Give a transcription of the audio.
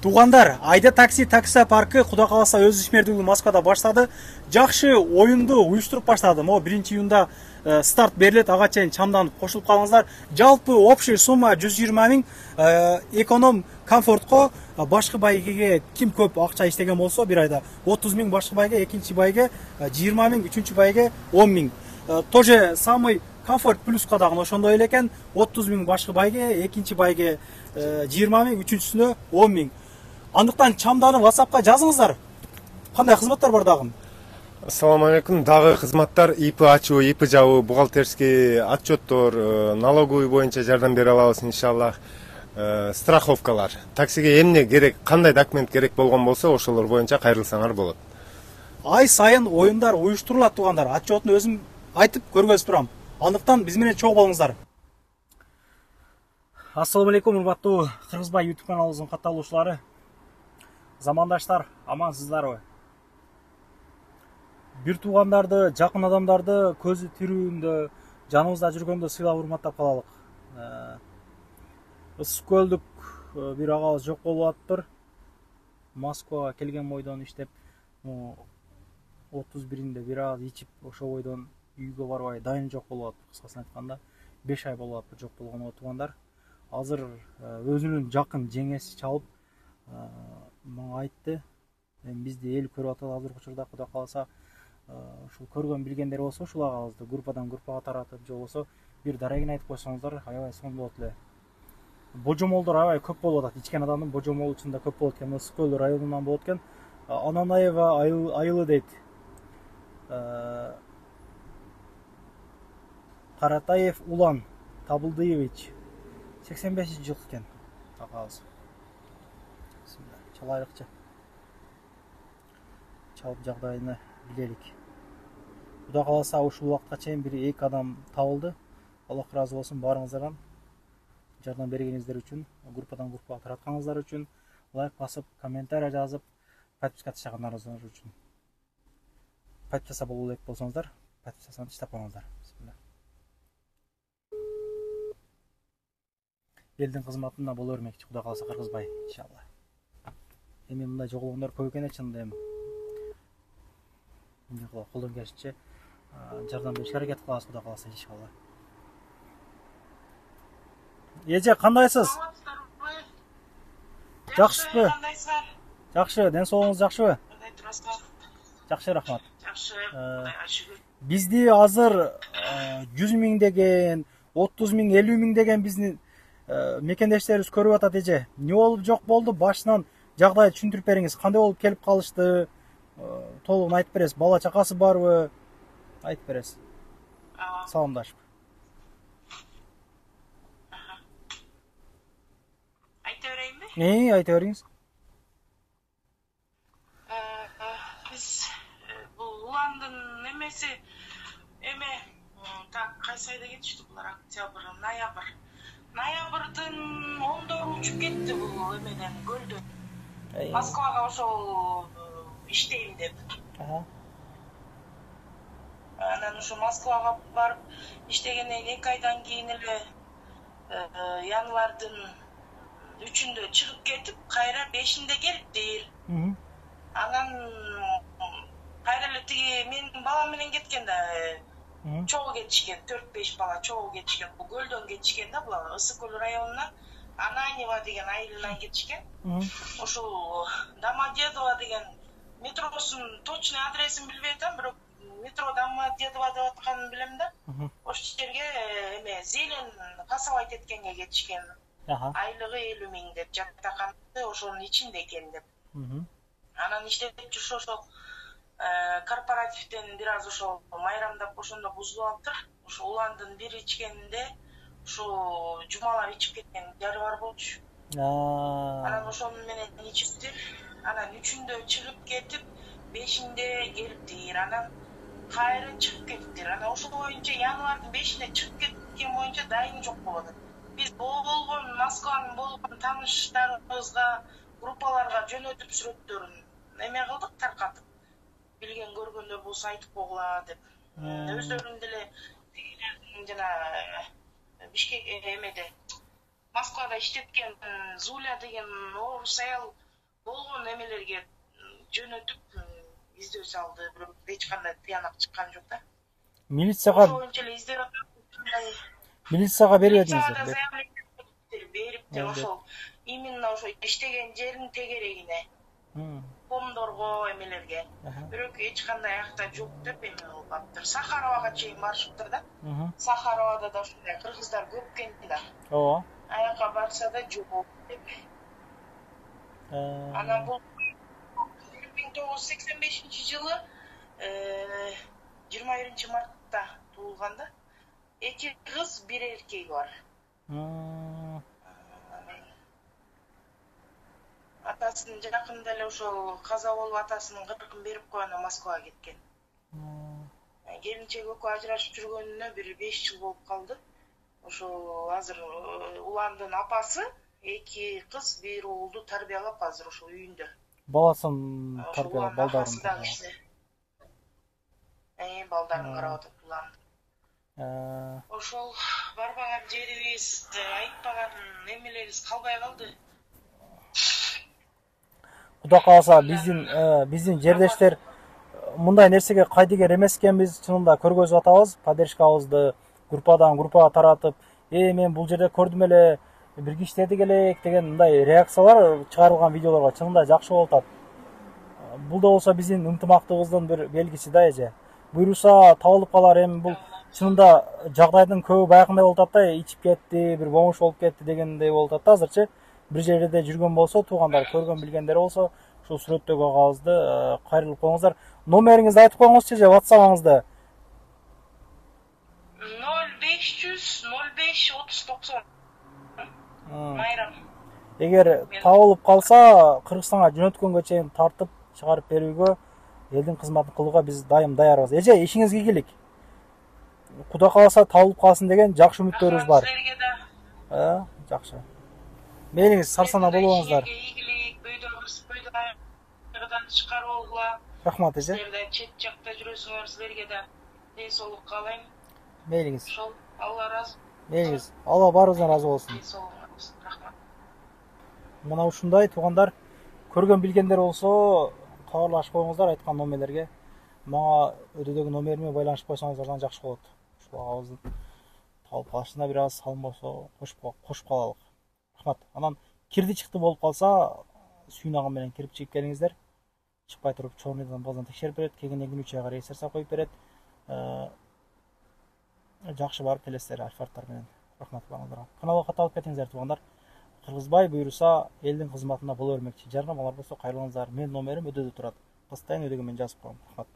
Туугандар, Айда такси паркы Кудай кааласа өз ишмердүүлүгүн Москвада баштады. Жакшы оюнду уюштуруп баштады. Могу 1-июнда старт берилет, ага чейин чамданып кошулуп калыңыздар. Жалпы общий сумма 120 миң. Эконом комфортко башкы байгеге ким көп акча иштеген болсо бир айда 30 миң башкы байге, экинчи байге 20 миң, үчүнчү байге 10 миң. Тоже самый комфорт плюска дагы ошондой эле экен. 30 миң башкы байге, экинчи байге 20 миң, үчүнчүсүнө 10 миң. Андыктан чамданып WhatsAppка жазыңыздар. Кандай кызматтар бар дагы? Ассаламу алейкум. Дагы кызматтар ИП ачуу, ИП жабуу, бухгалтерский отчеттор, налоговый боюнча жардам бере алабыз иншаллах. Страховкалар. Таксиге эмне керек, кандай документ керек болгон болсо, ошолор боюнча кайрылсаңар болот. Ай сайын оюндар уюштурулат туугандар. Отчетун өзүм айтып көргөзүп турам. Андыктан биз менен чогуу болуңуздар. Ассаламу алейкум, урматтуу Кыргызбай YouTube каналыбыздын катталуучулары. Замандаштар, амансыздарбы? Бир туугандарды, жакын адамдарды көзү тирүүндө, жаныбызда жүргөндө сыйлап урматтап калалык. Ысык көлдүк бир агабыз жок болуп атыптыр. Москвага келген бойдон иштеп, 31-inde бир аз ичип, ошо бойдон үйгө барбай дайын жок болуп атыптыр. Кыскасын айтканда, 5 ай болуп атыптыр жок болгонго туугандар. Азыр өзүнүн жакын жеңеси чалып мага айтты. Бизди эл көрүп атат азыркы учурда, Кудай кааласа, ушул көргөн билгендер болсо, ушул агабызды группадан группага таратып, же болбосо бир дарегин айтып койсоңуздар, аябай сонун болот эле. Божомолдор аябай көп болуп атат. Ичкен адамдын божомолу чында көп болот экен. Ысык көл районунан болот экен. Ананаева айылы дейт. Каратаев Улан Табылдыевич 85-жыл экен агабыз. Чалайрыкчы. Чалып жагдайыны билелик. Кудай кааласа ушул убакытка чейин бир 2 адам табылды. Аллах разы болсун баарыңыздардан. Жардам бергениңиздер үчүн, группадан группага таратканыңыздар үчүн, лайк басып, комментарий жазып, подписка ташлагандарыңыздар үчүн. Подписка болуу элек болсоңуздар, подписканы таштап коюңуздар. Элдин кызматында боло бермекчи, Кудай кааласа Кыргызбай, иншалла. Эми мындай жоголгондор көп экен чынында эми. Колдон келишинче жардам беришке аракет кылабыз, Кудай кааласа иншалла. Эже, кандайсыз? Жакшысызбы? Жакшы, ден соолугуңуз жакшыбы? Жакшы, рахмат. Жакшы, Бизди азыр 100 миң деген, 30 миң, 50 миң деген биздин мекендештерибиз көрүп атат эже. Не болуп жок болду? Башынан жагдайды түшүндүрүп бериңиз. Кандай болуп келип калышты? Толугун айтып бересиз. Бала чакасы барбы? Айтып бересиз. Саламдашып. Айта бериңиз. Биз бул Уландын немеси эме так кайсы айда кетишти булар? Октябрь, ноябрь. Ноябрдын 10-дору учуп кетти бул эмеден көлдөн. Москвага ошол иштейм деп. Анан ошо Москвага барып иштегенден 2 айдан кийин эле январдын 3-ндө чыгып кетип, кайра 5-inde келиптир. Анан кайра эле тиги менин балам менен кеткен да, чогуу кетишкен, 4-5 бала чогуу кетишкен. Бул көлдөн кетишкен да, булар Ысык көл районунан Ананева деген айылынан кетишкен. Ошол Домодедово деген метросунун точный адресин билбей атам, бирок метро Домодедово деп атканын билем да. Ошол жерге эме Зелен кассовать эткенге кетишкен. Айлыгы 50 миң деп жатаканды, ошонун ичинде экен деп. Анан иштеп жүрүшү ошол корпоративден бир аз ошол майрамдап ошондо бузулуп алыптыр. Ошо Уландын бир ичкенинде ошо жумалап ичип кеткен жары бар болчу. Анан ошонун менен ичиптир. Анан 3-ндө чыгып кетип, 5-inde келиптир. Анан кайра чыгып кетиптир. Анан ошол боюнча январдын 5-inde чыгып кеткен боюнча дайын жок болот. Биз болгон Москванын болгон тааныштарыбызга, группаларга жөнөтүп сүрөттөрүн эме кылдык, таркатып. Билген көргөндөр болсо айтып койгула деп. Өздөрүн деле жана Бишкек эмеде Москвада иштеткен Зуля деген орус аял болгон эмелерге жөнөтүп издөө салды, бирок эч кандай тыянак чыккан жок да. Милицияга Ошончо эле издеп атат. милицияга Милицияга да бербедиңиздер. заявление бериптир, ошол именно ошо иштеген жердин тегерегине. Помдорго эмелерге. Бирок эч кандай аякта жок деп эме болуп атыптыр. Сахаровага чейин барышыптыр да. Сахаровада да ушундай кыргыздар көп экен да. Ооба. Аяка барса да жок деп. Анан бул 1985-жылы 21-мартта туулган да. 2 кыз, 1 эркеги бар. Атасынын жакында эле ошол каза болуп атасынын 40-ын берип койгон, Москвага кеткен. Келинчек экөө ажырашып жүргөнүнө бир 5 жыл болуп калды. Ошол азыр уландын апасы 2 кыз, 1 уулду тарбиялап азыр ошол үйүндө. Баласын тарбиялап, балдарын тарбиялап. Балдарын карап атат улан. Ошол барбаган жерибиз, айтпаган эмелерибиз калбай калды. Кудай кааласа биздин жердештер мындай нерсеге кайдыгер эмес экенбиз, чынында көргөзүп атабыз, поддержкабызды группадан группага таратып, мен бул жерде көрдүм эле, бирге иштедик элек деген мындай реакциялар чыгарылган видеолорго чынында жакшы болуп атат. Бул да болсо биздин ынтымактыгыбыздын бир белгиси да эже. Буйруса табылып калар, эми бул чынында жагдайдын көбү баягындай болуп атат да, ичип кетти, бир момуш болуп кетти дегендей болуп атат да азырчы. Бир жерде жүргөн болсо, туугандар көргөн билгендер болсо, ушул сүрөттөгү кагазды кайрылып коюңуздар. Номериңизди айтып коюңузчу же WhatsApp-ыңызды? 0500 05 30 90. Майрам. Эгер табылып калса, Кыргызстанга жөнөткөнгө чейин тартып чыгарып берүүгө, элдин кызматын кылууга биз дайым даярбыз. Эже, ишиңизге ийгилик. Кудай кааласа табылып калсын деген жакшы үмүттөрүбүз бар. Силерге да. Жакшы. Мейлиңиз сарсана болуңуздар. Ийгилик, бойдон чыкарып болгула. Рахмат эже. Силер да чет жакта жүрөсүңөр, силерге да ден соолук каалайм. Мейлиңиз. Ошол Алла разы. Мейлиңиз. Алла баарыбыздан разы болсун. Ден соолугуңуз. Рахмат. Мына ушундай туугандар, көргөн билгендер болсо, кабарлашып коюңуздар айткан номерлерге. Мага өдөдөгү номериме байланышып койсоңуздар абдан жакшы болот. Ушул агабыздын табылып калышына бир аз салым болсо кошуп калалык. Рахмат. Анан кирди чыкты болуп калса, сүйнаган менен кирип чыгып келиңиздер. Чыкпай туруп чорнойдон баздан текшерип берет, келгенден кийин 3 айга регистрация коюп берет. Жакшы барып келесиздер альфарттар менен. Рахмат баарыңыздарга. Каналга катталып кетиңиздер туугандар. Кыргызбай буйруса элдин кызматында боло бермекчи. Жарнамалар болсо кайрылыңыздар. Менин номерим өдөдө турат. Постоянно өдөгө мен жазып коем. Рахмат.